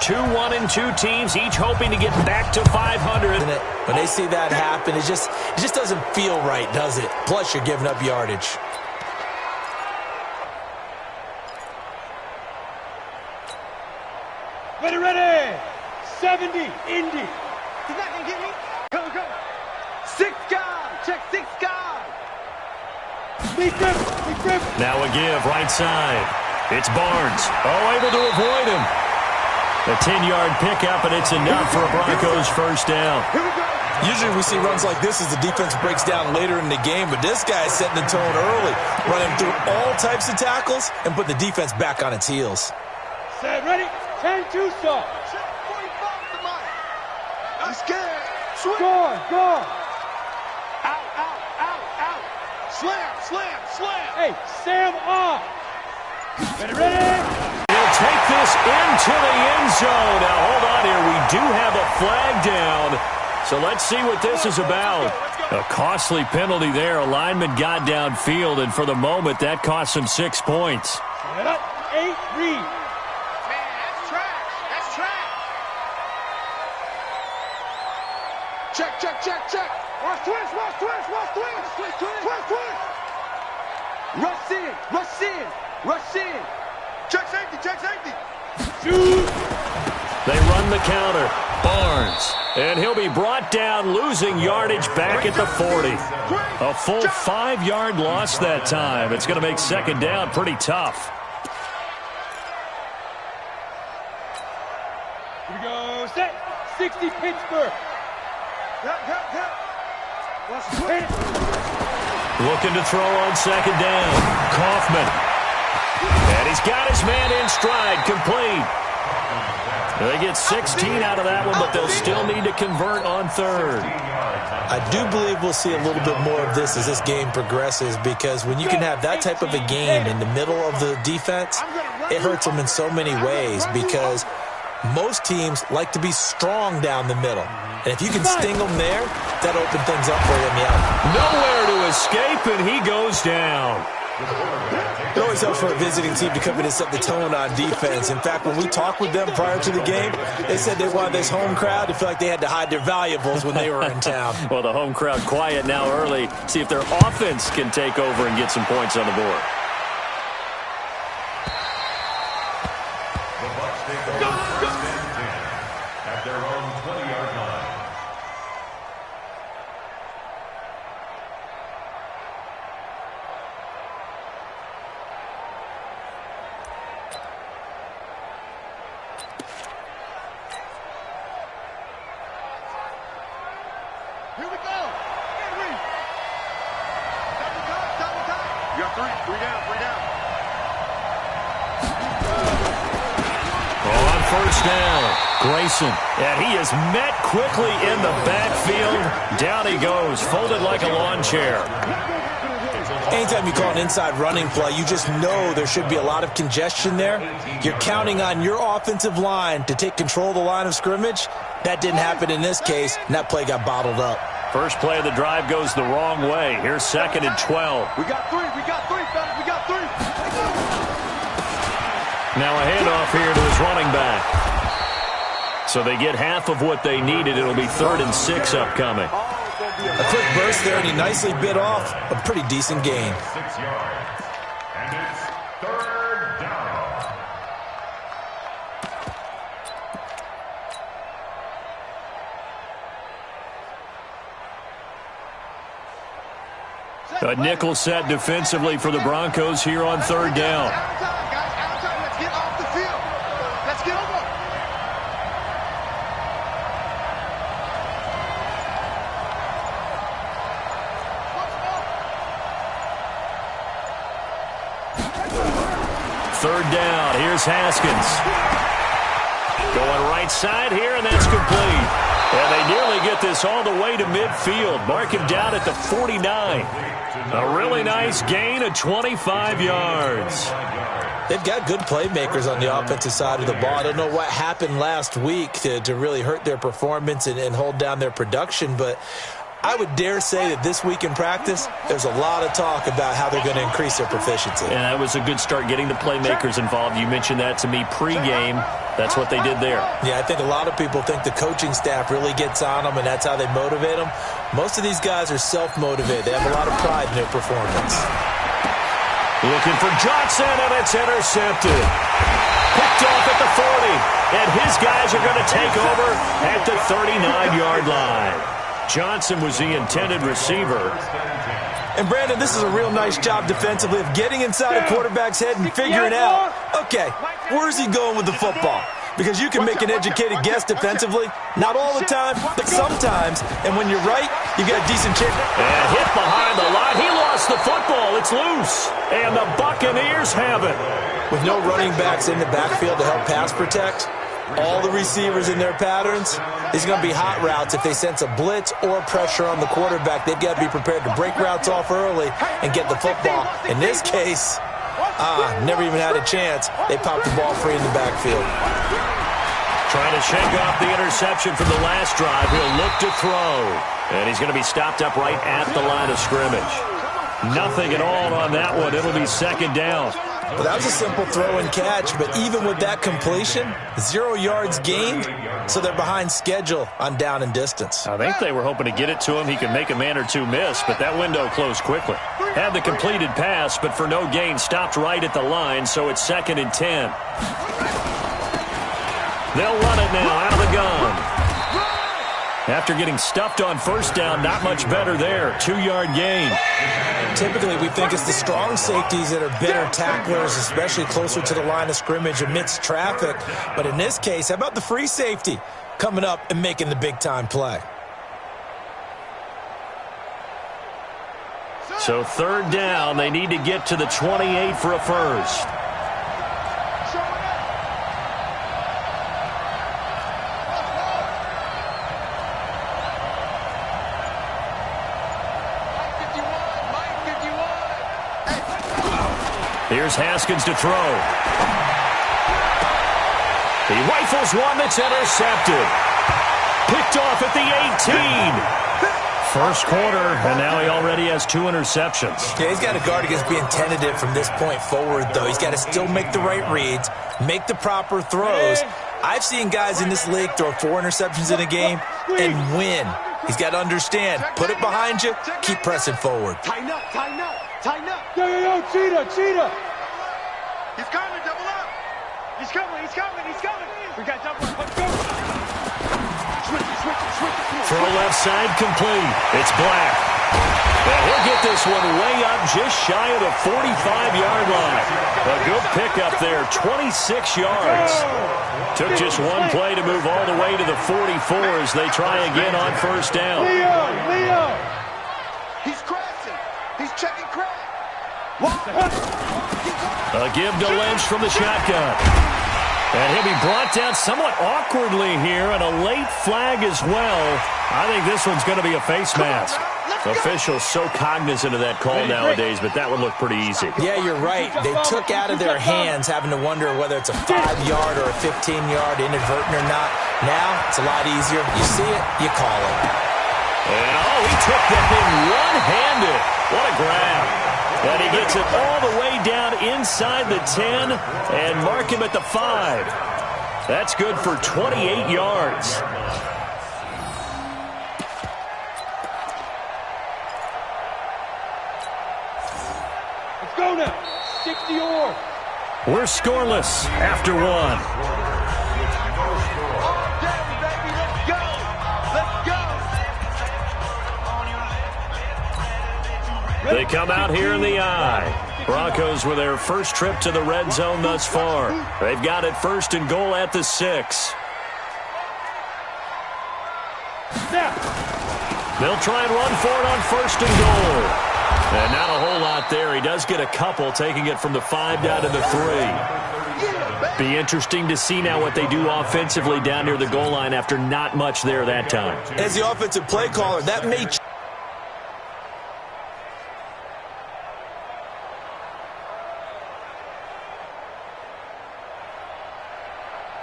2-1 and 2 teams, each hoping to get back to 500. When they see that happen, it just doesn't feel right, does it? Plus, you're giving up yardage. Ready. 70, Indy. He's not going to get me. Go. 6 guard. Check 6 guard. Big grip. Now a give, right side. It's Barnes. Able to avoid him. A 10-yard pickup, and it's enough for a Broncos first down. Here we go. Usually we see runs like this as the defense breaks down later in the game, but this guy is setting the tone early, running through all types of tackles and put the defense back on its heels. Set, ready. 10-2 stop. I'm scared. Swing. Go. Out. Slam. Hey, Sam off. Ready. He'll take this into the end zone. Now, hold on here. We do have a flag down. So let's see what this is about. A costly penalty there. A lineman got downfield, and for the moment, that cost him 6 points. Set up. 8, read. Check. Watch twist. Rush in. Check safety. Shoot. They run the counter. Barnes. And he'll be brought down, losing yardage back at the 40. A full 5-yard loss that time. It's going to make second down pretty tough. Here we go. Set. 60 Pittsburgh. Looking to throw on second down. Kaufman. And he's got his man in stride, complete. They get 16 out of that one, but they'll still need to convert on third. I do believe we'll see a little bit more of this as this game progresses, because when you can have that type of a game in the middle of the defense, it hurts them in so many ways, because most teams like to be strong down the middle. And if you can sting them there, that opens things up for you in the out. Nowhere to escape, and he goes down. It always helps for a visiting team to come in and set the tone on defense. In fact, when we talked with them prior to the game, they said they wanted this home crowd to feel like they had to hide their valuables when they were in town. Well, the home crowd quiet now early. See if their offense can take over and get some points on the board. At their own 20-yard line. Here we go. Double time. You got 3 down. On first down, Grayson. And he is met quickly in the backfield. Down he goes, folded like a lawn chair. Anytime you call an inside running play, you just know there should be a lot of congestion there. You're counting on your offensive line to take control of the line of scrimmage. That didn't happen in this case, and that play got bottled up. First play of the drive goes the wrong way. Here's 2nd and 12. We got 3, fellas. We got 3. Now a handoff here to his running back. So they get half of what they needed. It'll be 3rd and 6 upcoming. A quick burst there, and he nicely bit off a pretty decent gain. 6 yards. And it's 3rd down. A nickel set defensively for the Broncos here on 3rd down. Let's get off the field. Let's get over. Third down. Here's Haskins. Going right side here, and that's complete. And they nearly get this all the way to midfield. Mark him down at the 49. A really nice gain of 25 yards. They've got good playmakers on the offensive side of the ball. I don't know what happened last week to really hurt their performance and hold down their production, but I would dare say that this week in practice, there's a lot of talk about how they're going to increase their proficiency. And that was a good start getting the playmakers involved. You mentioned that to me pregame. That's what they did there. Yeah, I think a lot of people think the coaching staff really gets on them, and that's how they motivate them. Most of these guys are self-motivated. They have a lot of pride in their performance. Looking for Johnson, and it's intercepted. Picked off at the 40, and his guys are going to take over at the 39-yard line. Johnson was the intended receiver. And, Brandon, this is a real nice job defensively of getting inside a quarterback's head and figuring out, okay, where's he going with the football? Because you can make an educated guess defensively, not all the time, but sometimes. And when you're right, you got a decent chance. And hit behind the line. He lost the football. It's loose. And the Buccaneers have it. With no running backs in the backfield to help pass protect, all the receivers in their patterns, it's going to be hot routes. If they sense a blitz or pressure on the quarterback, they've got to be prepared to break routes off early and get the football. In this case, never even had a chance. They popped the ball free in the backfield. Trying to shake off the interception from the last drive. He'll look to throw. And he's going to be stopped up right at the line of scrimmage. Nothing at all on that one. It'll be second down. Well, that was a simple throw and catch, but even with that completion, 0 yards gained, so they're behind schedule on down and distance. I think they were hoping to get it to him. He could make a man or two miss, but that window closed quickly. Had the completed pass, but for no gain, stopped right at the line, so it's 2nd and 10. They'll run it now out of the gun. After getting stuffed on first down, not much better there. 2-yard gain. Typically, we think it's the strong safeties that are better tacklers, especially closer to the line of scrimmage amidst traffic. But in this case, how about the free safety coming up and making the big-time play? So 3rd down, they need to get to the 28 for a first. Here's Haskins to throw. He rifles one that's intercepted. Picked off at the 18. First quarter, and now he already has 2 interceptions. Yeah, he's got to guard against being tentative from this point forward, though. He's got to still make the right reads, make the proper throws. I've seen guys in this league throw 4 interceptions in a game and win. He's got to understand, put it behind you, keep pressing forward. Tighten up, tighten up, tighten up. Yo, cheetah, cheetah. He's coming, double up. He's coming, he's coming, he's coming. We got double up, let's go. Switch it. Throw left side complete. It's Black. And he'll get this one way up just shy of the 45-yard line. A good pickup there, 26 yards. Took just one play to move all the way to the 44 as they try again on first down. Leo. He's crashing. He's checking crack. A give to Lynch from the shotgun. And he'll be brought down somewhat awkwardly here, and a late flag as well. I think this one's going to be a face mask. Officials so cognizant of that call nowadays, but that would look pretty easy. Yeah, you're right. They took out of their hands having to wonder whether it's a 5-yard or a 15-yard inadvertent or not. Now, it's a lot easier. You see it, you call it. And, he took that thing one-handed. What a grab. And he gets it all the way down inside the 10 and mark him at the 5. That's good for 28 yards. Let's go now. 60 or. We're scoreless after 1. All day, baby. Let's go. They come out here in the eye. Broncos with their first trip to the red zone thus far. They've got it 1st and goal at the 6. They'll try and run for it on 1st and goal. And not a whole lot there. He does get a couple, taking it from the 5 down to the 3. Be interesting to see now what they do offensively down near the goal line after not much there that time. As the offensive play caller, that may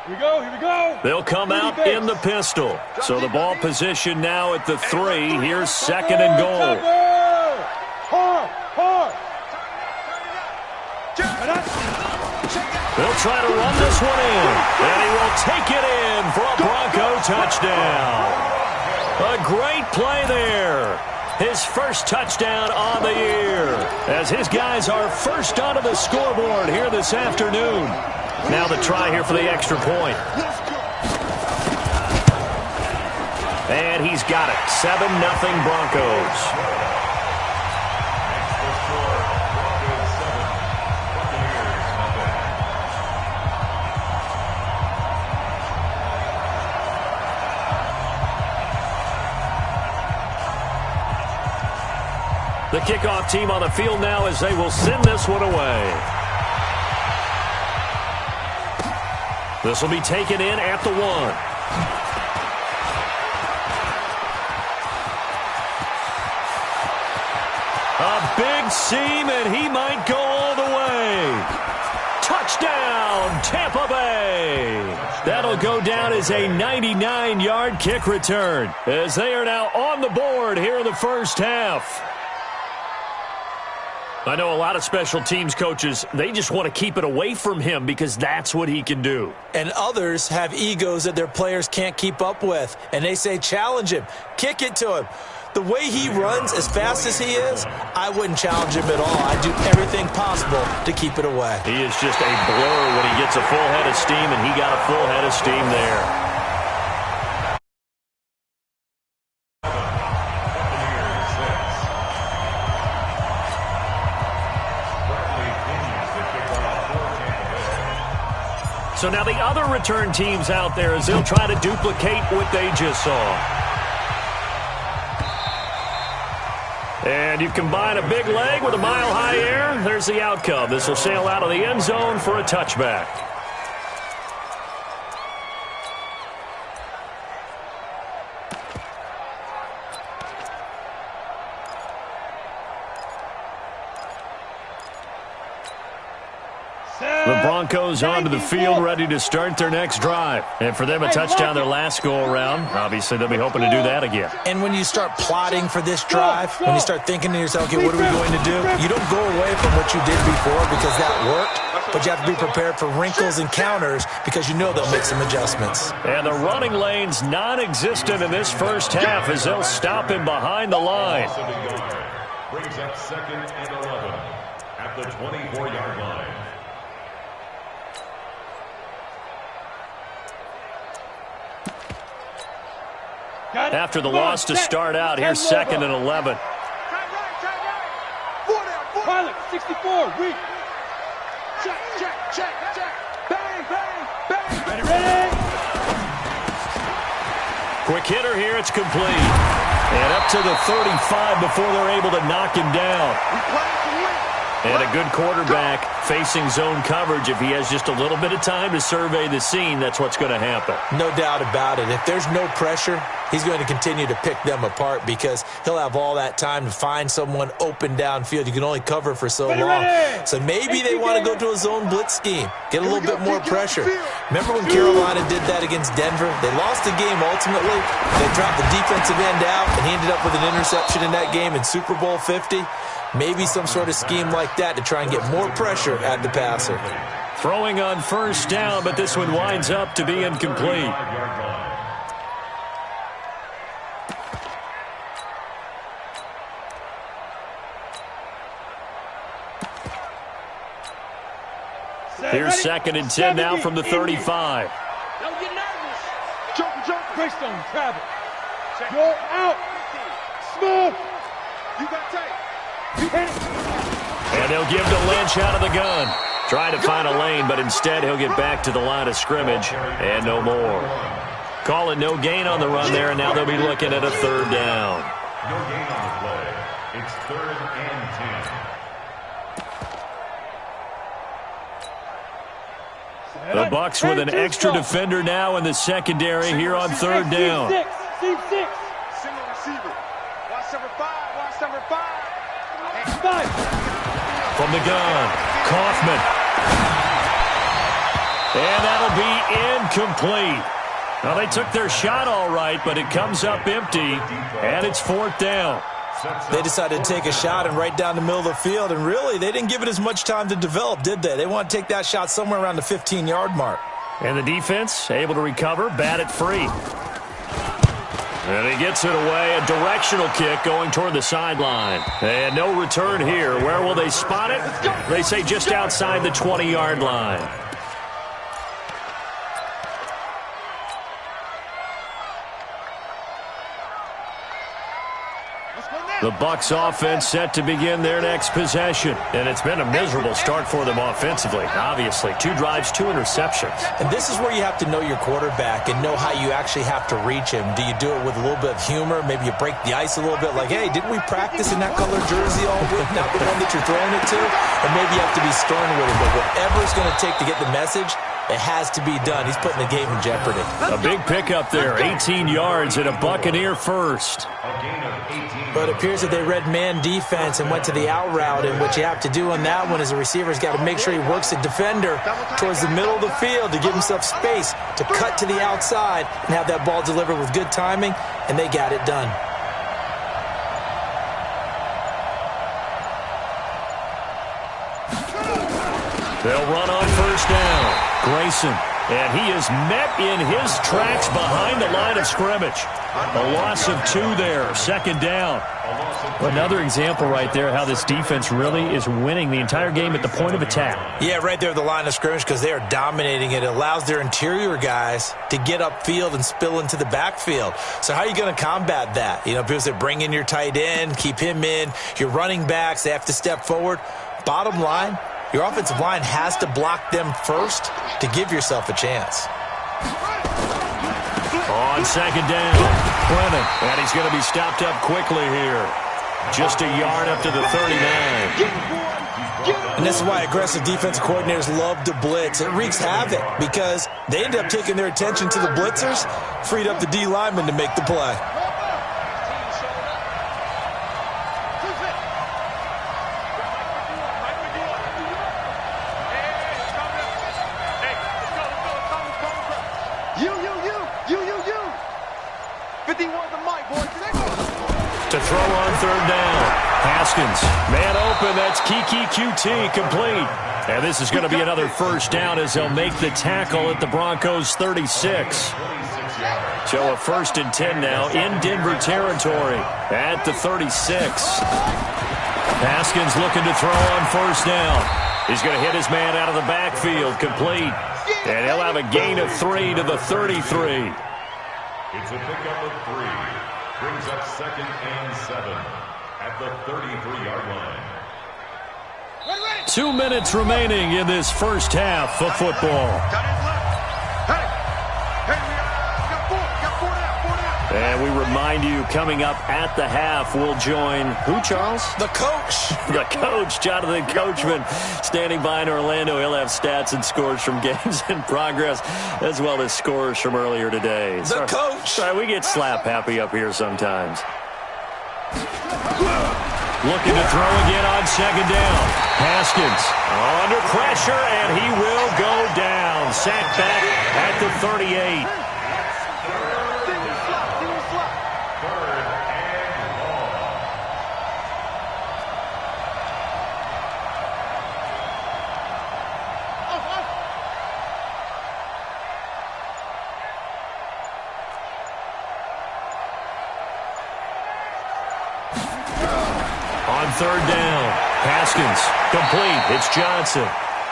Here we go. They'll come out in the pistol. So the ball position now at the 3. Here's 2nd and goal. They'll try to run this one in. And he will take it in for a Bronco touchdown. A great play there. His first touchdown on the year, as his guys are first onto the scoreboard here this afternoon. Now the try here for the extra point. And he's got it. 7-0 Broncos. The kickoff team on the field now as they will send this one away. This will be taken in at the 1. A big seam, and he might go all the way. Touchdown, Tampa Bay. That'll go down as a 99-yard kick return, as they are now on the board here in the first half. I know a lot of special teams coaches, they just want to keep it away from him because that's what he can do. And others have egos that their players can't keep up with. And they say, challenge him, kick it to him. The way he runs as fast as he is, I wouldn't challenge him at all. I'd do everything possible to keep it away. He is just a blur when he gets a full head of steam, and he got a full head of steam there. So now the other return teams out there as they'll try to duplicate what they just saw. And you combine a big leg with a mile-high air, there's the outcome. This will sail out of the end zone for a touchback. The Broncos onto the field, ready to start their next drive. And for them, a touchdown their last go-around. Obviously, they'll be hoping to do that again. And when you start plotting for this drive, when you start thinking to yourself, okay, what are we going to do? You don't go away from what you did before because that worked, but you have to be prepared for wrinkles and counters because you know they'll make some adjustments. And the running lane's non-existent in this first half as they'll stop him behind the line. Brings up 2nd and 11 at the 24-yard line. After the loss to start out, here's 2nd and 11. Pilot, 64, weak. Check, check, check, check. Bang, bang, bang. Ready? Quick hitter here, it's complete. And up to the 35 before they're able to knock him down. And a good quarterback facing zone coverage. If he has just a little bit of time to survey the scene, that's what's going to happen. No doubt about it. If there's no pressure, he's going to continue to pick them apart because he'll have all that time to find someone open downfield. You can only cover for so long. So maybe they want to go to a zone blitz scheme, get a little bit more pressure. Remember when Carolina did that against Denver? They lost the game ultimately. They dropped the defensive end out, and he ended up with an interception in that game in Super Bowl 50. Maybe some sort of scheme like that to try and get more pressure at the passer. Throwing on first down, but this one winds up to be incomplete. Here's 2nd and 10 now from the 35. Don't get nervous. Jump, Greystone, travel. Go out. Smooth. You got tape. And they'll give to Lynch out of the gun. Trying to find a lane, but instead he'll get back to the line of scrimmage and no more. Calling no gain on the run there, and now they'll be looking at a 3rd down. No gain on the play. It's 3rd and 10. The Bucs with an extra defender now in the secondary here on 3rd down. Single receiver. Watch number 5. Watch number 5. From the gun, Kaufman. And that'll be incomplete. Well, they took their shot all right, but it comes up empty, and it's 4th down. They decided to take a shot and right down the middle of the field, and really, they didn't give it as much time to develop, did they? They want to take that shot somewhere around the 15-yard mark. And the defense able to recover, bat it free. And he gets it away, a directional kick going toward the sideline. And no return here. Where will they spot it? They say just outside the 20-yard line. The Bucs offense set to begin their next possession. And it's been a miserable start for them offensively, obviously. 2 drives, 2 interceptions. And this is where you have to know your quarterback and know how you actually have to reach him. Do you do it with a little bit of humor? Maybe you break the ice a little bit like, hey, didn't we practice in that color jersey all week? Not the one that you're throwing it to? Or maybe you have to be stern with it. But whatever it's going to take to get the message, it has to be done. He's putting the game in jeopardy. A big pickup there, 18 yards and a Buccaneer first. But it appears that they read man defense and went to the out route, and what you have to do on that one is the receiver's got to make sure he works the defender towards the middle of the field to give himself space to cut to the outside and have that ball delivered with good timing, and they got it done. They'll run on first down. Grayson, and he is met in his tracks behind the line of scrimmage. A loss of 2 there, 2nd down. Another example right there how this defense really is winning the entire game at the point of attack. Yeah, right there at the line of scrimmage because they are dominating it. It allows their interior guys to get upfield and spill into the backfield. So how are you going to combat that? You know, because they bring in your tight end, keep him in. Your running backs, they have to step forward. Bottom line, your offensive line has to block them first to give yourself a chance. On 2nd down, Brennan, and he's going to be stopped up quickly here. Just a yard up to the 39. And this is why aggressive defensive coordinators love to blitz. It wreaks havoc because they end up taking their attention to the blitzers, freed up the D lineman to make the play. To throw on 3rd down. Haskins, man open, that's Kiki QT, complete. And this is going to be another first down as they'll make the tackle at the Broncos' 36. So a 1st and 10 now in Denver territory at the 36. Haskins looking to throw on first down. He's going to hit his man out of the backfield, complete. And he'll have a gain of 3 to the 33. It's a pickup of 3. Brings up 2nd and 7 at the 33-yard line. 2 minutes remaining in this first half of football. And we remind you, coming up at the half, we'll join who, Charles? The coach. The coach, Jonathan Coachman, standing by in Orlando. He'll have stats and scores from games in progress, as well as scores from earlier today. The coach. Sorry, we get slap happy up here sometimes. Looking to throw again on 2nd down. Haskins under pressure, and he will go down. Sacked back at the 38. On 3rd down, Haskins, complete. It's Johnson.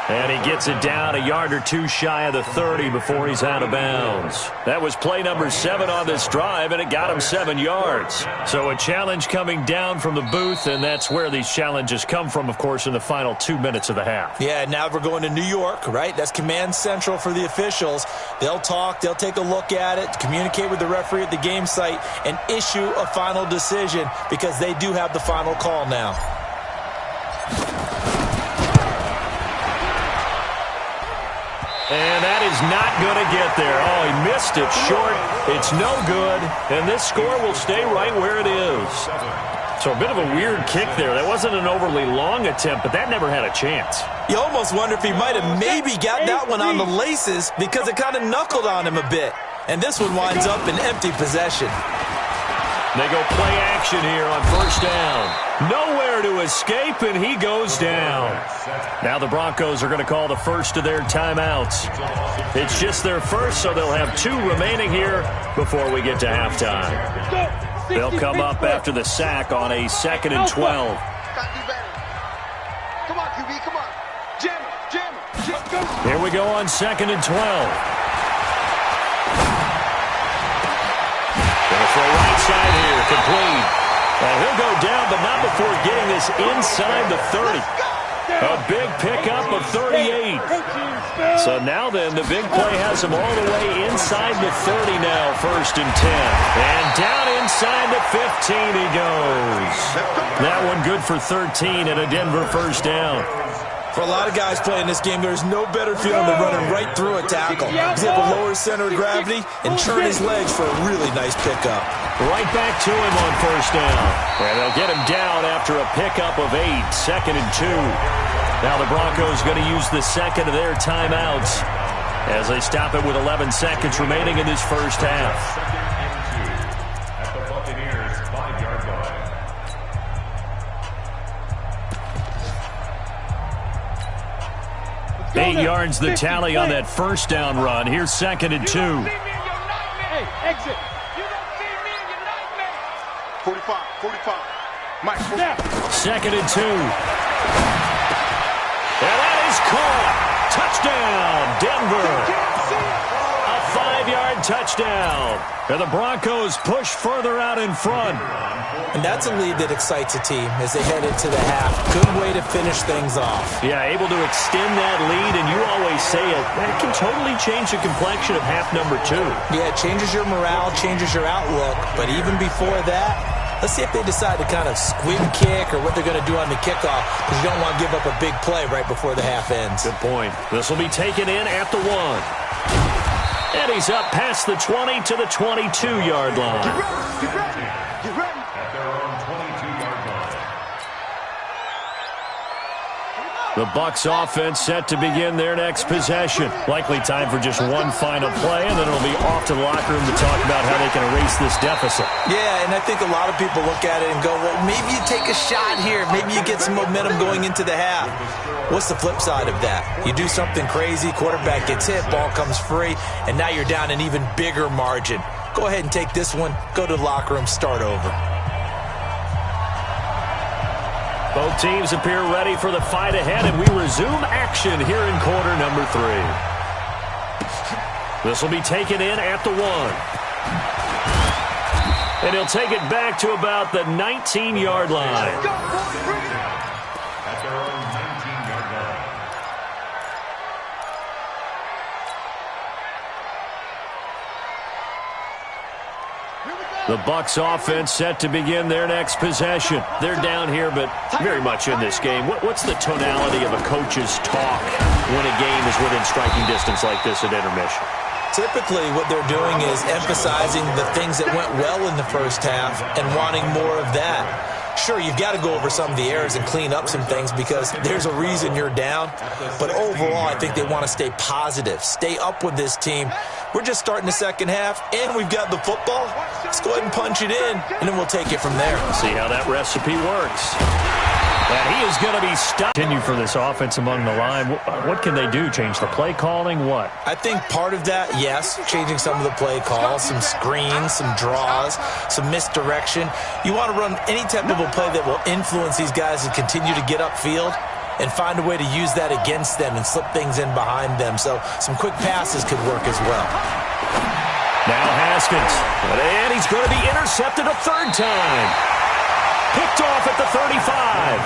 And he gets it down a yard or 2 shy of the 30 before he's out of bounds. That was play number 7 on this drive, and it got him 7 yards. So a challenge coming down from the booth, and that's where these challenges come from, of course, in the final 2 minutes of the half. Yeah, now we're going to New York, right? That's command central for the officials. They'll talk, they'll take a look at it, communicate with the referee at the game site, and issue a final decision because they do have the final call now. And that is not going to get there. Oh, he missed it short. It's no good. And this score will stay right where it is. So a bit of a weird kick there. That wasn't an overly long attempt, but that never had a chance. You almost wonder if he might have maybe got that one on the laces because it kind of knuckled on him a bit. And this one winds up in empty possession. They go play action here on first down. Nowhere to escape, and he goes down. Now the Broncos are going to call the first of their timeouts. It's just their first, so they'll have 2 remaining here before we get to halftime. They'll come up after the sack on a 2nd and 12. Come on, QB, come on. Jam, go. Here we go on 2nd and 12. Gonna throw right side here, complete. And he'll go down, but not before getting this inside the 30. A big pickup of 38. So now then, the big play has him all the way inside the 30 now, 1st and 10. And down inside the 15 he goes. That one good for 13 and a Denver first down. For a lot of guys playing this game, there's no better feeling than running right through a tackle. He's able to lower his center of gravity and turn his legs for a really nice pickup. Right back to him on first down. And they'll get him down after a pickup of 8, 2nd and 2. Now the Broncos going to use the second of their timeouts as they stop it with 11 seconds remaining in this first half. 2nd and 2 at the Buccaneers' 5-yard line. Eight yards the tally on that first down run. Here's 2nd and 2. Hey, exit. You don't see me in your nightmare. 45. Mike, 2nd and 2. And that is caught. Touchdown, Denver. A 5-yard touchdown. And the Broncos push further out in front. And that's a lead that excites a team as they head into the half. Good way to finish things off. Yeah, able to extend that lead, and you always say it, that can totally change the complexion of half number 2. Yeah, it changes your morale, changes your outlook. But even before that, let's see if they decide to kind of squib kick or what they're going to do on the kickoff, because you don't want to give up a big play right before the half ends. Good point. This will be taken in at the 1. And he's up past the 20 to the 22-yard line. Get ready. At their own 22-yard line. The Bucs offense set to begin their next possession. Likely time for just one final play, and then it'll be off to the locker room to talk about how they can erase this deficit. Yeah, and I think a lot of people look at it and go, well, maybe you take a shot here. Maybe you get some momentum going into the half. What's the flip side of that? You do something crazy, quarterback gets hit, ball comes free, and now you're down an even bigger margin. Go ahead and take this one, go to the locker room, start over. Both teams appear ready for the fight ahead, and we resume action here in quarter number 3. This will be taken in at the 1. And he'll take it back to about the 19-yard line. At their own 19-yard line. The Bucs offense set to begin their next possession. They're down here, but very much in this game. What's the tonality of a coach's talk when a game is within striking distance like this at intermission? Typically, what they're doing is emphasizing the things that went well in the first half and wanting more of that. Sure, you've got to go over some of the errors and clean up some things because there's a reason you're down. But overall, I think they want to stay positive, stay up with this team. We're just starting the second half, and we've got the football. Let's go ahead and punch it in, and then we'll take it from there. See how that recipe works. And he is going to be stuck. Continue for this offense among the line. What can they do? Change the play calling? What? I think part of that, yes, changing some of the play calls, some screens, some draws, some misdirection. You want to run any type of a play that will influence these guys to continue to get upfield and find a way to use that against them and slip things in behind them. So some quick passes could work as well. Now Haskins. And he's going to be intercepted a third time. Picked off at the 35.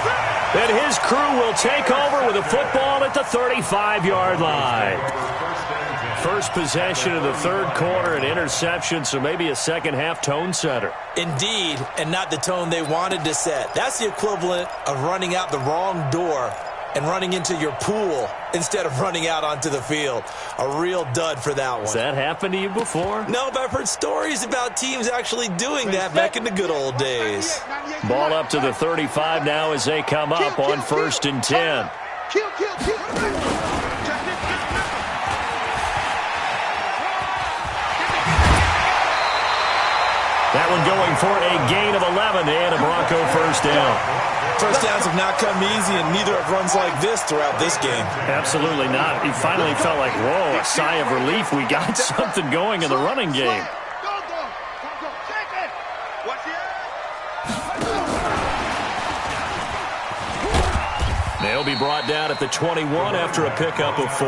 And his crew will take over with a football at the 35-yard line. First possession of the third quarter, an interception, so maybe a second-half tone setter. Indeed, and not the tone they wanted to set. That's the equivalent of running out the wrong door and running into your pool instead of running out onto the field. A real dud for that one. Has that happened to you before? No, but I've heard stories about teams actually doing that back in the good old days. Ball up to the 35 now as they come up on 1st and 10. That one going for a gain of 11 and a Bronco first down. First downs have not come easy, and neither have runs like this throughout this game. Absolutely not. He finally felt like, whoa, a sigh of relief. We got something going in the running game. They'll be brought down at the 21 after a pickup of 4.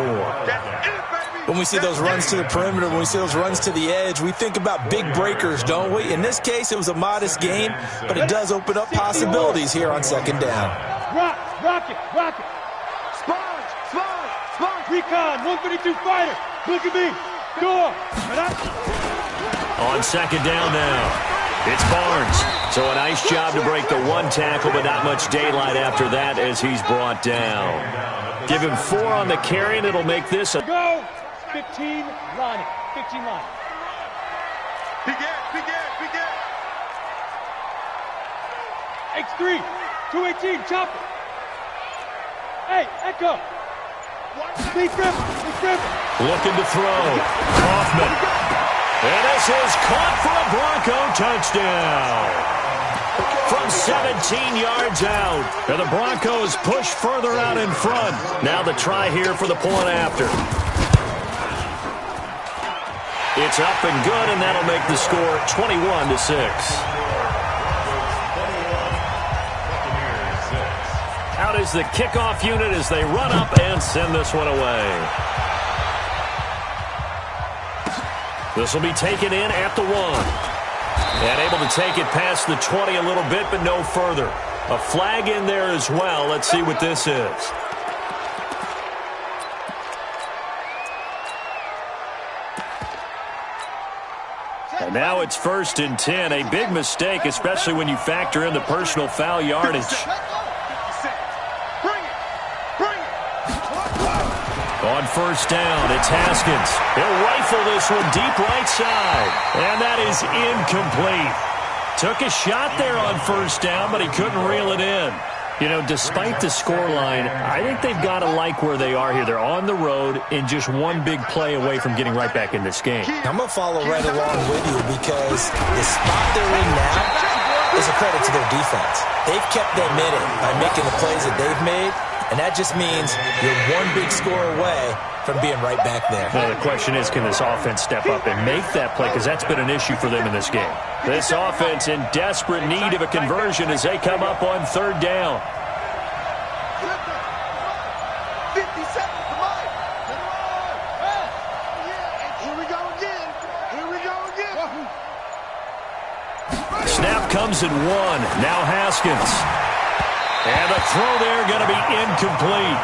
When we see those runs to the perimeter, when we see those runs to the edge, we think about big breakers, don't we? In this case, it was a modest gain, but it does open up possibilities here on 2nd down. Rock it. Sponge. Recon, 152 fighter. Look at me. Door. On 2nd down now. It's Barnes. So a nice job to break the 1 tackle, but not much daylight after that as he's brought down. Give him 4 on the carry, and it'll make this a... Go. 15 line. 15 line. Begin. X3. 218. Chop it. Hey, Echo. Lee Griffin. Looking to throw. Kaufman. And this is caught for a Bronco touchdown. From 17 yards out. And the Broncos push further out in front. Now the try here for the point after. It's up and good, and that'll make the score 21-6. Out is the kickoff unit as they run up and send this one away. This will be taken in at the 1. And able to take it past the 20 a little bit, but no further. A flag in there as well. Let's see what this is. And now it's 1st and 10. A big mistake, especially when you factor in the personal foul yardage. On 1st down, it's Haskins. He'll rifle this one deep right side. And that is incomplete. Took a shot there on 1st down, but he couldn't reel it in. You know, despite the scoreline, I think they've got to like where they are here. They're on the road and just one big play away from getting right back in this game. I'm going to follow right along with you because the spot they're in now is a credit to their defense. They've kept them in it by making the plays that they've made, and that just means you're one big score away from being right back there. Well, the question is, can this offense step up and make that play? Because that's been an issue for them in this game. This offense in desperate need of a conversion as they come up on 3rd down. 50 seconds, come on. Here we go again. Snap comes at 1. Now Haskins. And the throw there going to be incomplete.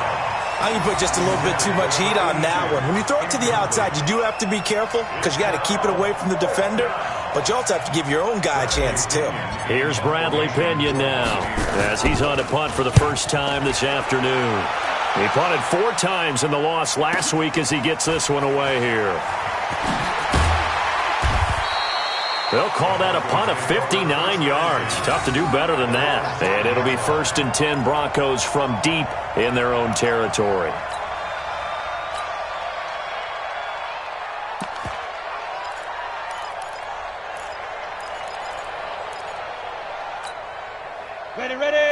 I think you put just a little bit too much heat on that one. When you throw it to the outside, you do have to be careful because you got to keep it away from the defender, but you also have to give your own guy a chance too. Here's Bradley Pinion now as he's on to punt for the first time this afternoon. He punted 4 times in the loss last week as he gets this one away here. They'll call that a punt of 59 yards. Tough to do better than that. And it'll be 1st and 10 Broncos from deep in their own territory.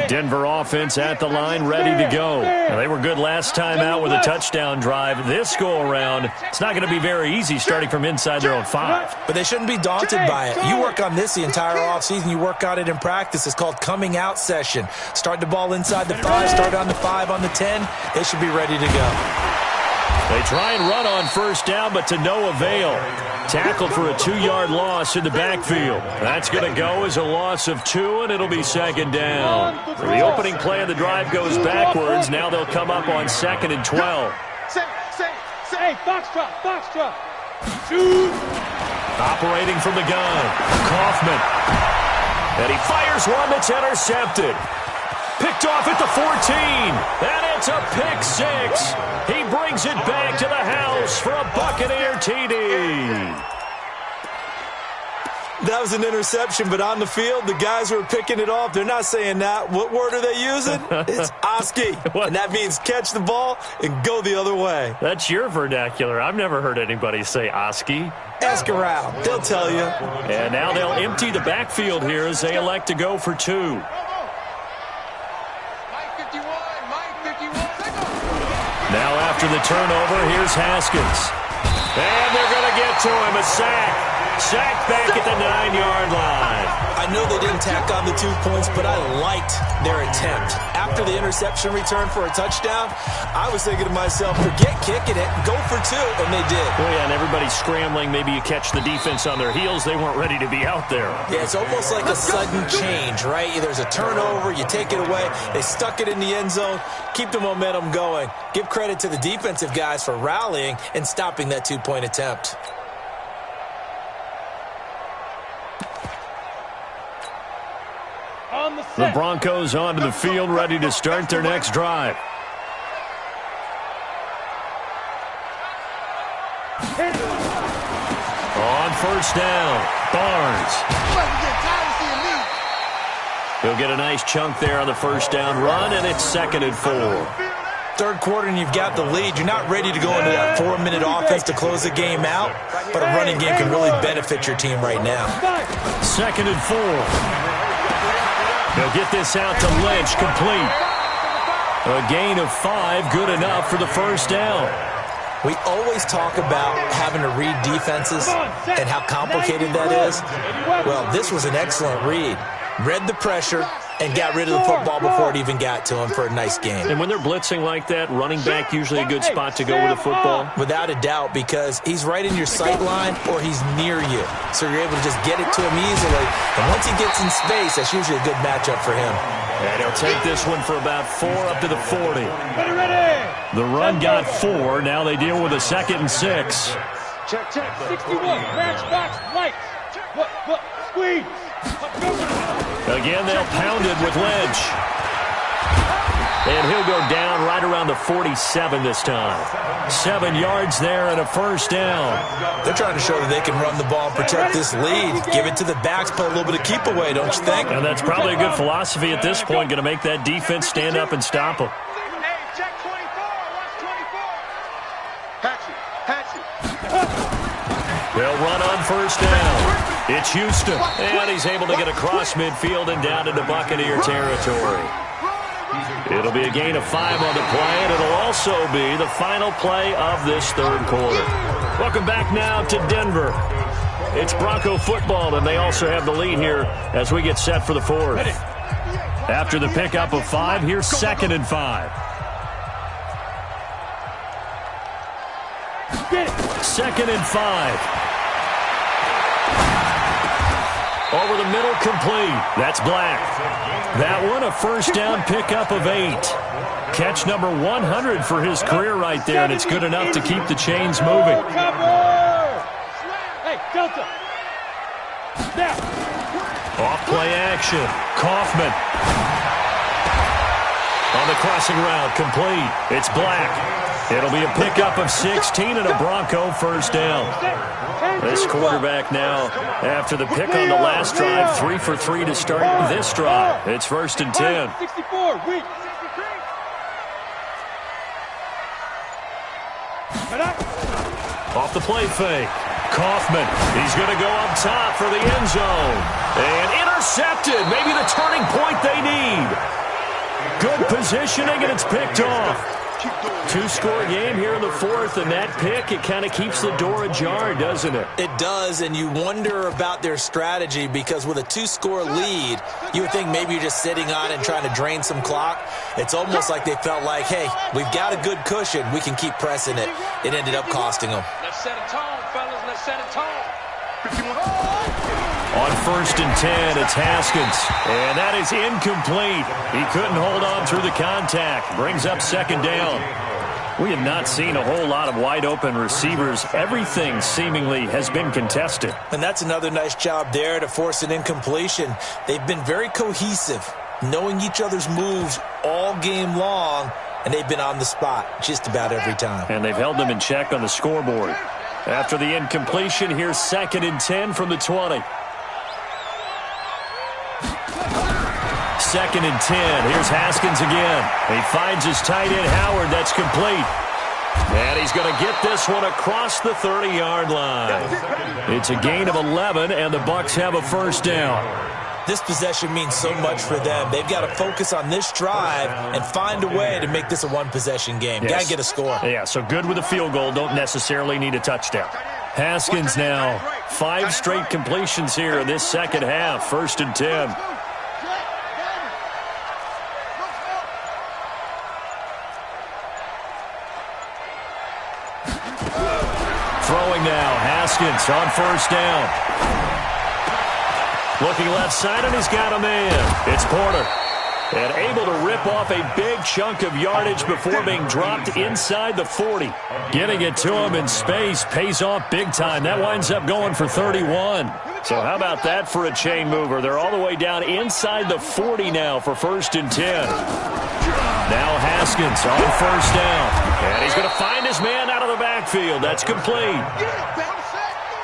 Denver offense at the line, ready to go. Now, they were good last time out with a touchdown drive. This go-around, it's not going to be very easy starting from inside their own 5. But they shouldn't be daunted by it. You work on this the entire offseason. You work on it in practice. It's called coming out session. Start the ball inside the 5, start on the 5, on the 10. They should be ready to go. They try and run on 1st down, but to no avail. Tackled for a 2-yard loss in the backfield. That's going to go as a loss of 2, and it'll be 2nd down. The opening play of the drive goes backwards. Now they'll come up on 2nd and 12. Hey, Foxtrot. Shoot. Operating from the gun, Kaufman. And he fires one that's intercepted. picked off at the 14. And it's a pick six. He brings it back to the house for a Buccaneer TD. That was an interception, but on the field, the guys who are picking it off, they're not saying that. What word are they using? It's Oski, and that means catch the ball and go the other way. That's your vernacular. I've never heard anybody say Oski. Ask around. They'll tell you. And now they'll empty the backfield here as they elect to go for two. Now after the turnover, here's Haskins. And they're going to get to him, a sack. Sack back at the 9-yard line. I know they didn't tack on the 2 points, but I liked their attempt. After the interception return for a touchdown, I was thinking to myself, forget kicking it, go for two, and they did. Oh, yeah, and everybody's scrambling. Maybe you catch the defense on their heels. They weren't ready to be out there. Yeah, it's almost like a sudden change, right? There's a turnover, you take it away, they stuck it in the end zone, keep the momentum going. Give credit to the defensive guys for rallying and stopping that 2-point attempt. The Broncos onto the field, ready to start their next drive. On first down, Barnes. He'll get a nice chunk there on the first down run, and it's 2nd and 4. Third quarter and you've got the lead. You're not ready to go into that 4-minute offense to close the game out, but a running game can really benefit your team right now. 2nd and 4. They'll get this out to Lynch, complete. A gain of 5, good enough for the first down. We always talk about having to read defenses and how complicated that is. Well, this was an excellent read. Read the pressure and got rid of the football before it even got to him for a nice game. And when they're blitzing like that, running back usually a good spot to go with the football? Without a doubt, because he's right in your sight line or he's near you. So you're able to just get it to him easily. And once he gets in space, that's usually a good matchup for him. And he'll take this one for about 4 up to the 40. The run got 4. Now they deal with a 2nd and 6. Check, 61. Match box, right. Squeeze. Again, they'll pound it with Lynch. And he'll go down right around the 47 this time. 7 yards there and a first down. They're trying to show that they can run the ball and protect this lead. Give it to the backs, play a little bit of keep away, don't you think? And that's probably a good philosophy at this point, going to make that defense stand up and stop them. Check 24. Watch 24. Hatch it. They'll run on first down. It's Houston, and he's able to get across midfield and down into Buccaneer territory. It'll be a gain of 5 on the play, and it'll also be the final play of this third quarter. Welcome back now to Denver. It's Bronco football, and they also have the lead here as we get set for the fourth. After the pickup of 5, here's 2nd and 5. 2nd and 5. Over the middle, complete. That's Black. That one, a first down pickup of 8. Catch number 100 for his career right there, and it's good enough to keep the chains moving. Hey, Delta. Off play action. Kaufman. On the crossing route, complete. It's Black. It'll be a pickup of 16 and a Bronco first down. This quarterback now, after the pick on the last drive, 3 for 3 to start this drive. It's 1st and 10. 64, weak. Off the play fake. Kaufman, he's going to go up top for the end zone. And intercepted, maybe the turning point they need. Good positioning, and it's picked off. 2-score game here in the fourth, and that pick, it kind of keeps the door ajar, doesn't it? It does, and you wonder about their strategy because with a 2-score lead, you would think maybe you're just sitting on it and trying to drain some clock. It's almost like they felt like, hey, we've got a good cushion. We can keep pressing it. It ended up costing them. Let's set a tone, fellas. Let's set a tone. On 1st and 10, it's Haskins. And that is incomplete. He couldn't hold on through the contact. Brings up 2nd down. We have not seen a whole lot of wide-open receivers. Everything seemingly has been contested. And that's another nice job there to force an incompletion. They've been very cohesive. knowing each other's moves all game long, and they've been on the spot just about every time. And they've held them in check on the scoreboard. After the incompletion, here's 2nd and 10 from the 20. 2nd and 10. Here's Haskins again. He finds his tight end, Howard. That's complete. And he's going to get this one across the 30-yard line. It's a gain of 11, and the Bucs have a first down. This possession means so much for them. They've got to focus on this drive and find a way to make this a one-possession game. Got to get a score. Yeah, so good with a field goal. Don't necessarily need a touchdown. Haskins now, 5 straight completions here in this second half. 1st and 10. Throwing now, Haskins on 1st down. Looking left side, and he's got a man. It's Porter. And able to rip off a big chunk of yardage before being dropped inside the 40. Getting it to him in space pays off big time. That winds up going for 31. So how about that for a chain mover? They're all the way down inside the 40 now for 1st and 10. Now Haskins on 1st down. And he's going to find his man out of the backfield. That's complete.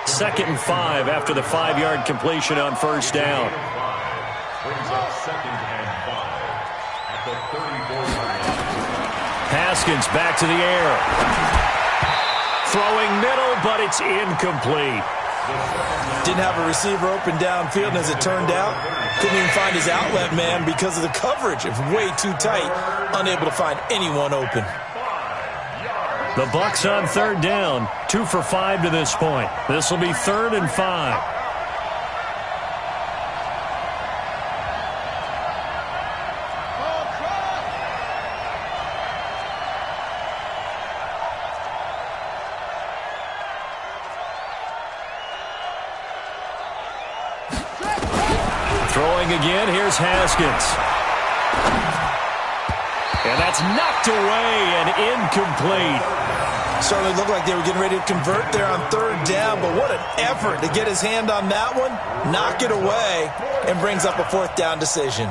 2nd and 5 after the 5-yard completion on 1st down. Brings up 2nd and 5 at the 34-yard line. Haskins back to the air. Throwing middle, but it's incomplete. Didn't have a receiver open downfield, and as it turned out, couldn't even find his outlet man because of the coverage. It was way too tight, unable to find anyone open. The Bucs on 3rd down, 2 for 5 to this point. This will be 3rd and 5. Throwing again, here's Haskins. And that's knocked away and incomplete. Certainly looked like they were getting ready to convert there on 3rd down, but what an effort to get his hand on that one, knock it away, and brings up a 4th down decision.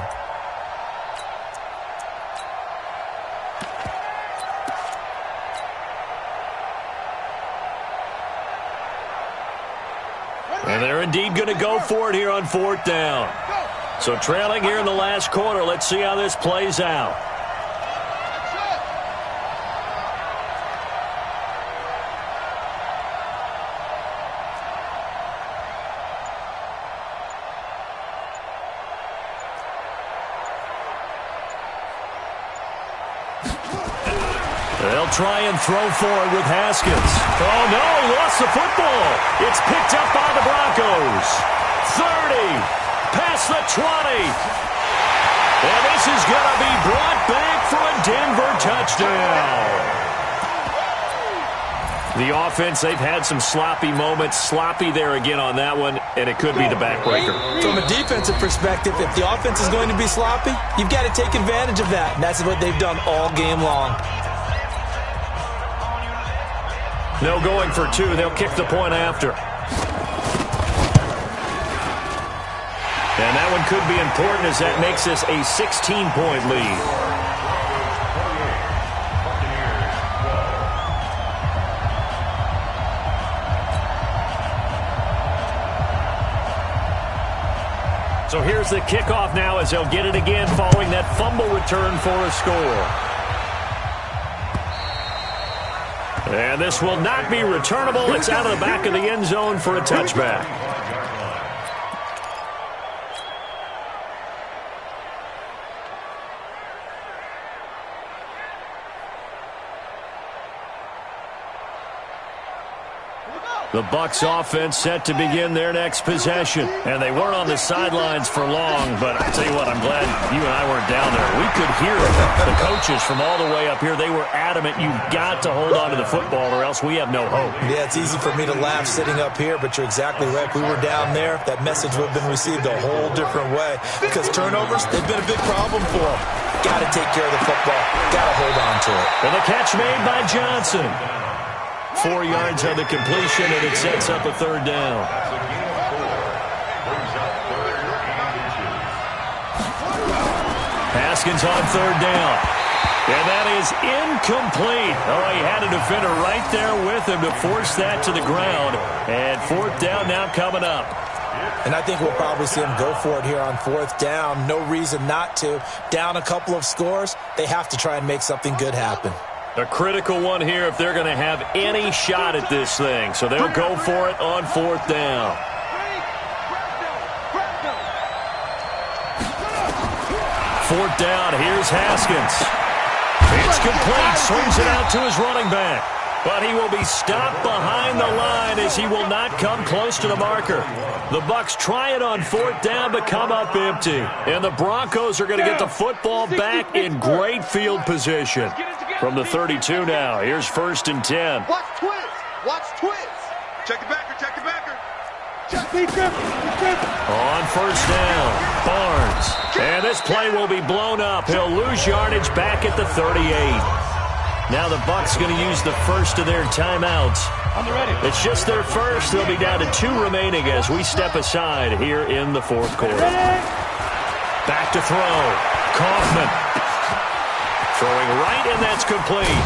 And they're indeed going to go for it here on 4th down. So trailing here in the last quarter, let's see how this plays out. They'll try and throw for it with Haskins. Oh, no, lost the football. It's picked up by the Broncos. 30, past the 20. And this is going to be brought back for a Denver touchdown. The offense, they've had some sloppy moments. Sloppy there again on that one, and it could be the backbreaker. From a defensive perspective, if the offense is going to be sloppy, you've got to take advantage of that. And that's what they've done all game long. No going for 2. They'll kick the point after. And that one could be important as that makes this a 16-point lead. So here's the kickoff now as they'll get it again following that fumble return for a score. And this will not be returnable. It's out of the back of the end zone for a touchback. The Bucs offense set to begin their next possession. And they weren't on the sidelines for long, but I'll tell you what, I'm glad you and I weren't down there. We could hear the coaches from all the way up here. They were adamant, you've got to hold on to the football or else we have no hope. Yeah, it's easy for me to laugh sitting up here, but you're exactly right. If we were down there, that message would have been received a whole different way. Because turnovers, they've been a big problem for them. Got to take care of the football. Got to hold on to it. And the catch made by Johnson. 4 yards on the completion, and it sets up a 3rd down. That's a gain of 4. Brings up 3rd and inches. Haskins on third down. And that is incomplete. Oh, he had a defender right there with him to force that to the ground. And fourth down now coming up. And I think we'll probably see him go for it here on fourth down. No reason not to. Down a couple of scores, they have to try and make something good happen. A critical one here if they're going to have any shot at this thing. So they'll go for it on fourth down. Fourth down, here's Haskins. It's complete, swings it out to his running back. But he will be stopped behind the line as he will not come close to the marker. The Bucs try it on fourth down but come up empty. And the Broncos are going to get the football back in great field position. From the 32 now, here's 1st and 10. Watch twist. Watch twist. Check the backer. Check the backer. On first down, Barnes. And this play will be blown up. He'll lose yardage back at the 38. Now the Bucs going to use the first of their timeouts. It's just their first. They'll be down to 2 remaining as we step aside here in the fourth quarter. Back to throw. Kaufman. Throwing right, and that's complete.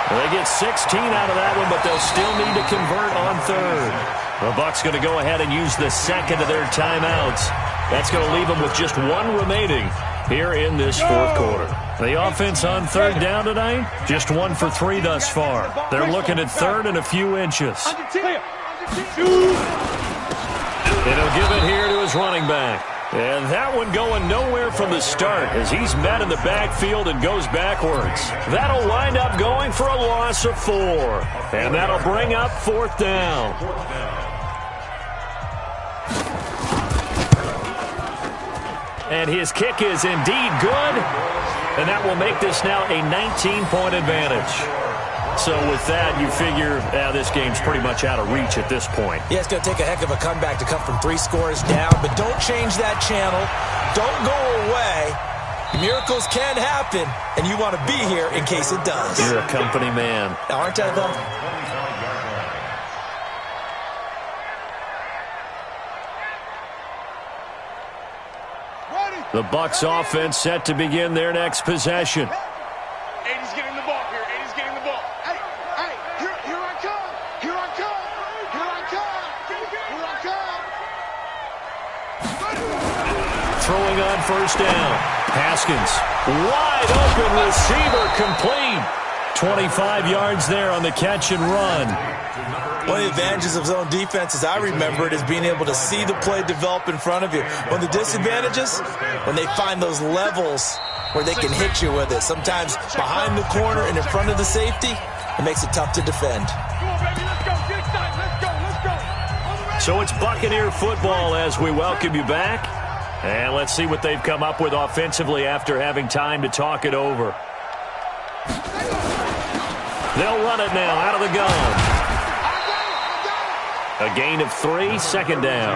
They get 16 out of that one, but they'll still need to convert on third. The Bucs going to go ahead and use the second of their timeouts. That's going to leave them with just 1 remaining here in this fourth quarter. The offense on third down tonight, just 1 for 3 thus far. They're looking at third and a few inches. And he'll give it here to his running back. And that one going nowhere from the start as he's met in the backfield and goes backwards. That'll wind up going for a loss of 4. And that'll bring up fourth down. And his kick is indeed good. And that will make this now a 19-point advantage. So with that, you figure this game's pretty much out of reach at this point. Yeah, it's going to take a heck of a comeback to come from 3 scores down, but don't change that channel. Don't go away. Miracles can happen, and you want to be here in case it does. You're a company man. Aren't I, though? The Bucs offense set to begin their next possession. Eddie's getting the ball here. Eddie's getting the ball. Hey, here I come. Here I come. Here I come. Here I come. Throwing on first down. Haskins, wide open receiver, complete. 25 yards there on the catch and run. One of the advantages of zone defense, as I remember it, is being able to see the play develop in front of you. One of the disadvantages, when they find those levels where they can hit you with it. Sometimes behind the corner and in front of the safety, it makes it tough to defend. Come on, baby, let's go. Get excited. Let's go. Let's go. So it's Buccaneer football as we welcome you back. And let's see what they've come up with offensively after having time to talk it over. They'll run it now out of the gun. A gain of 3, second down.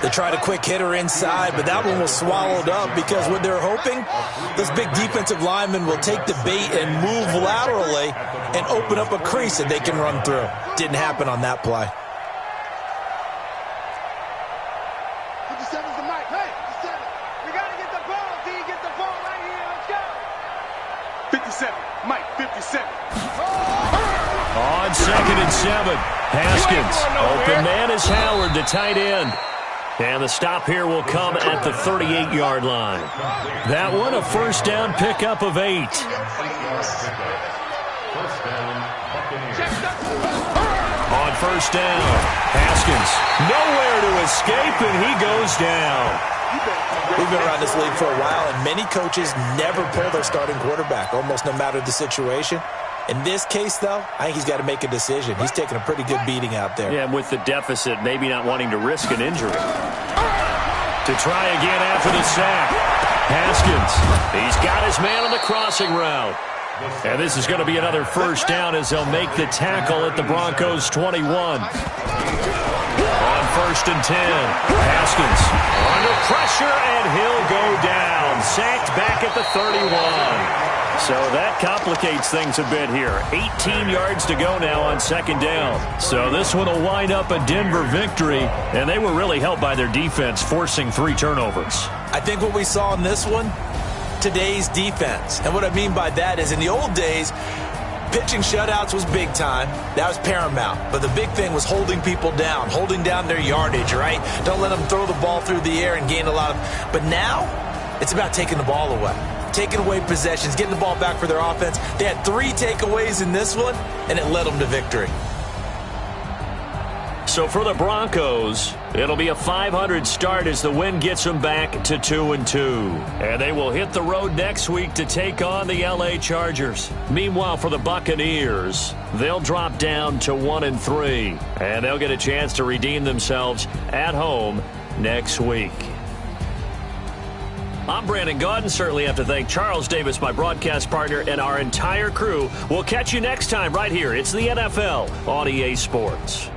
They tried a quick hitter inside, but that one was swallowed up because what they're hoping, those big defensive linemen will take the bait and move laterally and open up a crease that they can run through. Didn't happen on that play. 57's the mic. Hey, 57. We got to get the ball. D, get the ball right here. Let's go. 57. Mike, 57. On 2nd and 7. Haskins. Open man is Howard, the tight end. And the stop here will come at the 38-yard line. That one, a first down pickup of 8. On first down, Haskins. Nowhere to escape, and he goes down. We've been around this league for a while, and many coaches never pull their starting quarterback, almost no matter the situation. In this case, though, I think he's got to make a decision. He's taking a pretty good beating out there. Yeah, and with the deficit, maybe not wanting to risk an injury. To try again after the sack. Haskins, he's got his man on the crossing route. And this is going to be another first down as they'll make the tackle at the Broncos' 21. On 1st and 10, Haskins under pressure, and he'll go down. Sacked back at the 31. So that complicates things a bit here. 18 yards to go now on 2nd down. So this one will wind up a Denver victory, and they were really helped by their defense forcing 3 turnovers. I think what we saw in this one, today's defense. And what I mean by that is in the old days, pitching shutouts was big time. That was paramount. But the big thing was holding people down, holding down their yardage, right? Don't let them throw the ball through the air and gain a lot of. But now, it's about taking the ball away, taking away possessions, getting the ball back for their offense. They had 3 takeaways in this one, and it led them to victory. So for the Broncos, it'll be a 500 start as the win gets them back to 2-2. And they will hit the road next week to take on the LA Chargers. Meanwhile, for the Buccaneers, they'll drop down to 1-3. And they'll get a chance to redeem themselves at home next week. I'm Brandon Gaudin. Certainly have to thank Charles Davis, my broadcast partner, and our entire crew. We'll catch you next time right here. It's the NFL on EA Sports.